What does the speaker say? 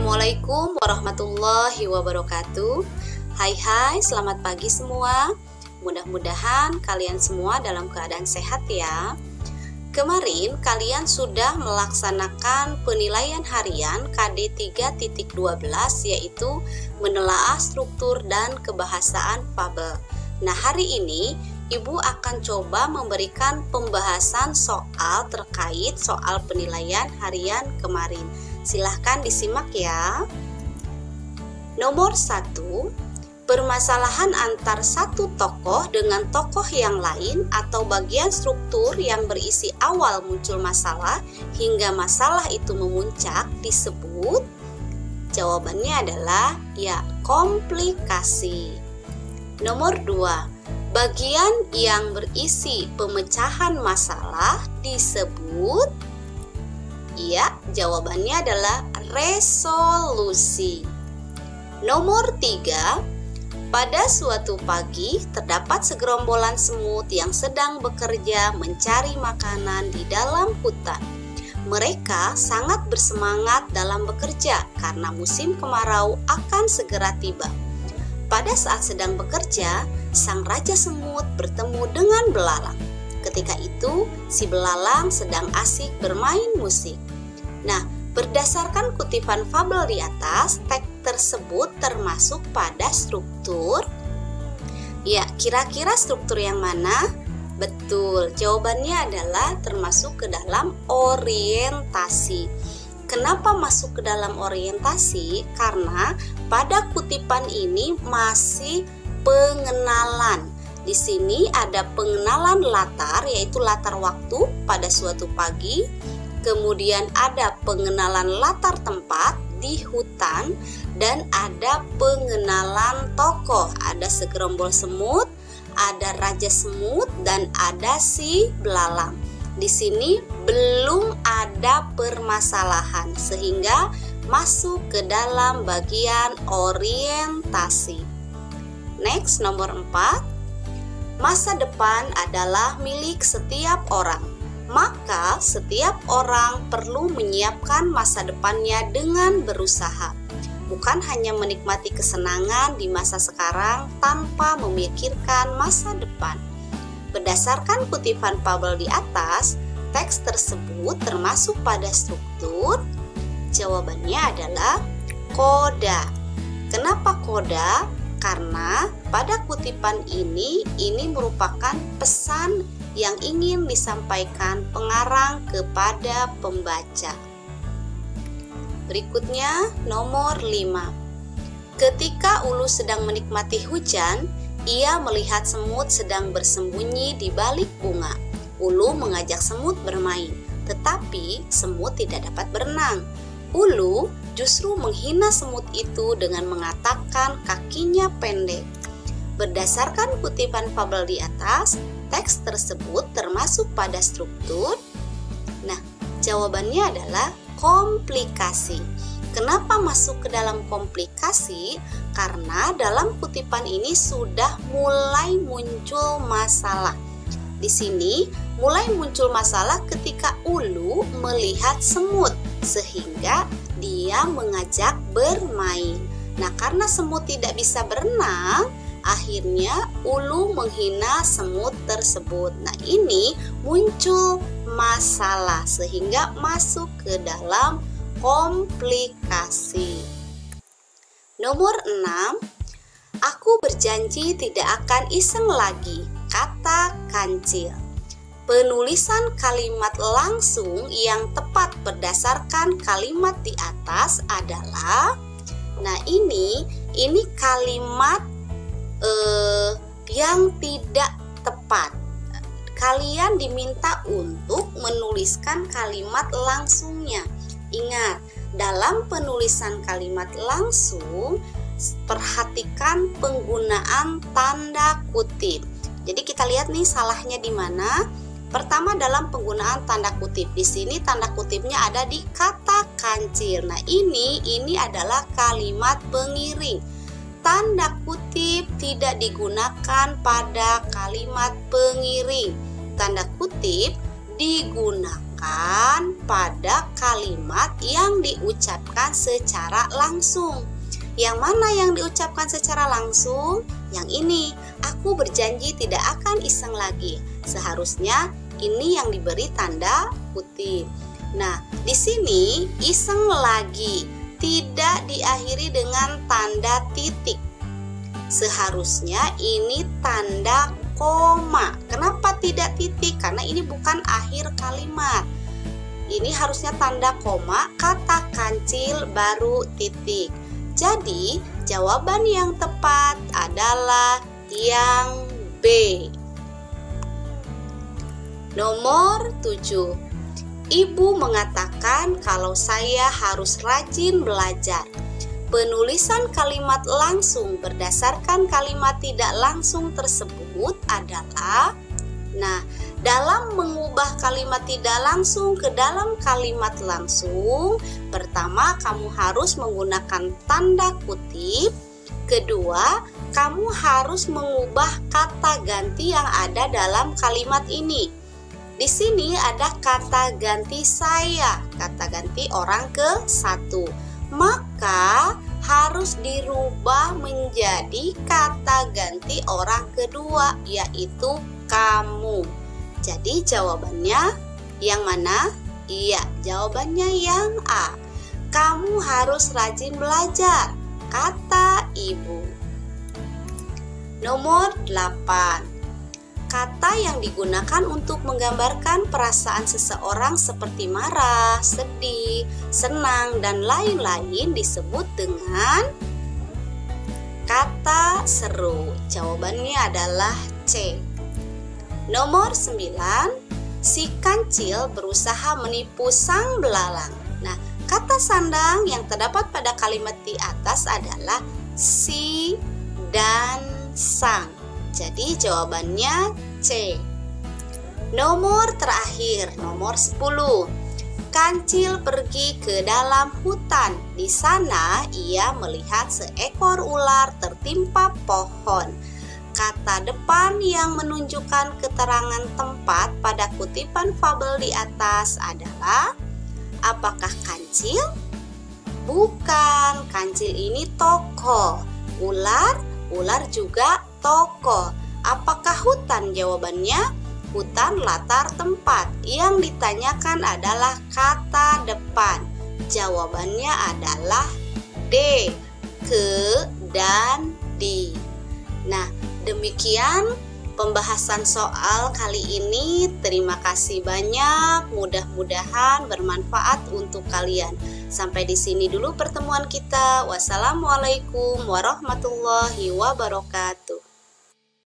Assalamualaikum warahmatullahi wabarakatuh. Hai, selamat pagi semua. Mudah-mudahan kalian semua dalam keadaan sehat ya. Kemarin kalian sudah melaksanakan penilaian harian KD 3.12, yaitu menelaah struktur dan kebahasaan fabel. Nah, hari ini Ibu akan coba memberikan pembahasan soal terkait soal penilaian harian kemarin. Silahkan disimak ya. Nomor 1, permasalahan antar satu tokoh dengan tokoh yang lain atau bagian struktur yang berisi awal muncul masalah hingga masalah itu memuncak disebut. Jawabannya adalah ya, komplikasi. Nomor 2, bagian yang berisi pemecahan masalah disebut. Iya, jawabannya adalah resolusi. Nomor 3, pada suatu pagi terdapat segerombolan semut yang sedang bekerja mencari makanan di dalam hutan. Mereka sangat bersemangat dalam bekerja karena musim kemarau akan segera tiba. Pada saat sedang bekerja, sang raja semut bertemu dengan belalang. Ketika itu, si belalang sedang asik bermain musik. Nah, berdasarkan kutipan fabel di atas, teks tersebut termasuk pada struktur. Ya, kira-kira struktur yang mana? Betul, jawabannya adalah termasuk ke dalam orientasi. Kenapa masuk ke dalam orientasi? Karena pada kutipan ini masih pengenalan. Di sini ada pengenalan latar, yaitu latar waktu pada suatu pagi. Kemudian ada pengenalan latar tempat di hutan dan ada pengenalan tokoh. Ada segerombol semut, ada raja semut dan ada si belalang. Di sini belum ada permasalahan sehingga masuk ke dalam bagian orientasi. Next, nomor 4. Masa depan adalah milik setiap orang, maka setiap orang perlu menyiapkan masa depannya dengan berusaha, bukan hanya menikmati kesenangan di masa sekarang tanpa memikirkan masa depan. Berdasarkan kutipan fabel di atas, teks tersebut termasuk pada struktur. Jawabannya adalah koda. Kenapa koda? Karena pada kutipan ini merupakan pesan yang ingin disampaikan pengarang kepada pembaca. Berikutnya nomor 5. Ketika Ulu sedang menikmati hujan, ia melihat semut sedang bersembunyi di balik bunga. Ulu mengajak semut bermain, tetapi semut tidak dapat berenang. Ulu justru menghina semut itu dengan mengatakan kakinya pendek. Berdasarkan kutipan fabel di atas, teks tersebut termasuk pada struktur. Nah, jawabannya adalah komplikasi. Kenapa masuk ke dalam komplikasi? Karena dalam kutipan ini sudah mulai muncul masalah. Di sini mulai muncul masalah ketika Ulu melihat semut sehingga dia mengajak bermain. Nah, karena semut tidak bisa berenang, akhirnya Ulu menghina semut tersebut. Nah, ini muncul masalah sehingga masuk ke dalam komplikasi. Nomor 6. Aku berjanji tidak akan iseng lagi, kata Kancil. Penulisan kalimat langsung yang tepat berdasarkan kalimat di atas adalah, nah ini kalimat yang tidak tepat. Kalian diminta untuk menuliskan kalimat langsungnya. Ingat, dalam penulisan kalimat langsung, perhatikan penggunaan tanda kutip. Jadi kita lihat nih salahnya di mana. Pertama, dalam penggunaan tanda kutip. Di sini tanda kutipnya ada di kata Kancil. Nah, ini adalah kalimat pengiring. Tanda kutip tidak digunakan pada kalimat pengiring. Tanda kutip digunakan pada kalimat yang diucapkan secara langsung. Yang mana yang diucapkan secara langsung? Yang ini, aku berjanji tidak akan iseng lagi. Seharusnya ini yang diberi tanda kutip. Nah, di sini iseng lagi tidak diakhiri dengan tanda titik. Seharusnya ini tanda koma. Kenapa tidak titik? Karena ini bukan akhir kalimat. Ini harusnya tanda koma, kata kancil baru titik. Jadi, jawaban yang tepat adalah yang B. Nomor 7. Ibu mengatakan kalau saya harus rajin belajar. Penulisan kalimat langsung berdasarkan kalimat tidak langsung tersebut adalah, dalam mengubah kalimat tidak langsung ke dalam kalimat langsung, pertama kamu harus menggunakan tanda kutip. Kedua, kamu harus mengubah kata ganti yang ada dalam kalimat ini. Di sini ada kata ganti saya, kata ganti orang ke satu. Maka harus dirubah menjadi kata ganti orang kedua, yaitu kamu. Jadi jawabannya yang mana? Iya, jawabannya yang A. Kamu harus rajin belajar, kata ibu. Nomor 8. Kata yang digunakan untuk menggambarkan perasaan seseorang seperti marah, sedih, senang, dan lain-lain disebut dengan kata seru. Jawabannya adalah C. Nomor 9. Si kancil berusaha menipu sang belalang. Nah, kata sandang yang terdapat pada kalimat di atas adalah si dan sang. Jadi jawabannya C. Nomor terakhir, nomor 10. Kancil pergi ke dalam hutan. Di sana ia melihat seekor ular tertimpa pohon. Kata depan yang menunjukkan keterangan tempat pada kutipan fabel di atas adalah, apakah kancil? Bukan, kancil ini tokoh. Ular juga tokoh. Apakah hutan? Jawabannya hutan latar tempat. Yang ditanyakan adalah kata depan. Jawabannya adalah D, ke dan di. Nah, demikian pembahasan soal kali ini. Terima kasih banyak. Mudah-mudahan bermanfaat untuk kalian. Sampai di sini dulu pertemuan kita. Wassalamualaikum warahmatullahi wabarakatuh.